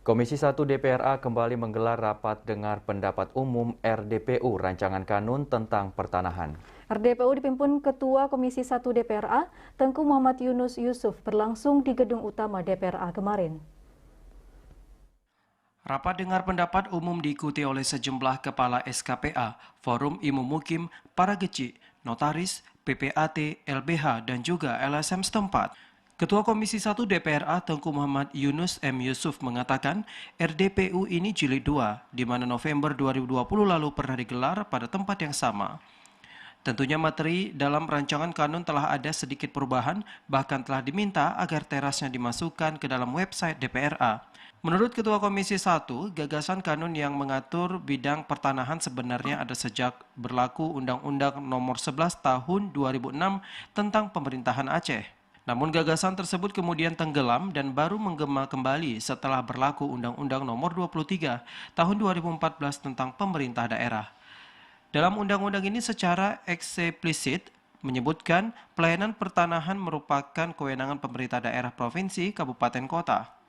Komisi 1 DPRA kembali menggelar rapat dengar pendapat umum RDPU Rancangan Kanun tentang Pertanahan. RDPU dipimpin Ketua Komisi 1 DPRA, Tengku Muhammad Yunus Yusuf, berlangsung di Gedung Utama DPRA kemarin. Rapat dengar pendapat umum diikuti oleh sejumlah kepala SKPA, Forum Imam Mukim, para geci, notaris, PPAT, LBH, dan juga LSM setempat. Ketua Komisi 1 DPRA Tengku Muhammad Yunus M. Yusuf mengatakan RDPU ini jilid 2, di mana November 2020 lalu pernah digelar pada tempat yang sama. Tentunya materi dalam rancangan kanun telah ada sedikit perubahan, bahkan telah diminta agar terasnya dimasukkan ke dalam website DPRA. Menurut Ketua Komisi 1, gagasan kanun yang mengatur bidang pertanahan sebenarnya ada sejak berlaku Undang-Undang Nomor 11 Tahun 2006 tentang Pemerintahan Aceh. Namun gagasan tersebut kemudian tenggelam dan baru menggema kembali setelah berlaku Undang-Undang Nomor 23 Tahun 2014 tentang Pemerintah Daerah. Dalam undang-undang ini secara eksplisit menyebutkan pelayanan pertanahan merupakan kewenangan pemerintah daerah provinsi, kabupaten, kota.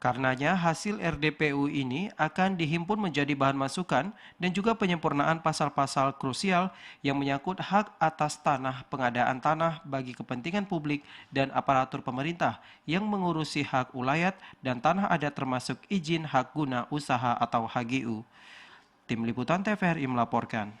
Karenanya hasil RDPU ini akan dihimpun menjadi bahan masukan dan juga penyempurnaan pasal-pasal krusial yang menyangkut hak atas tanah, pengadaan tanah bagi kepentingan publik dan aparatur pemerintah yang mengurusi hak ulayat dan tanah adat termasuk izin hak guna usaha atau HGU. Tim Liputan TVRI melaporkan.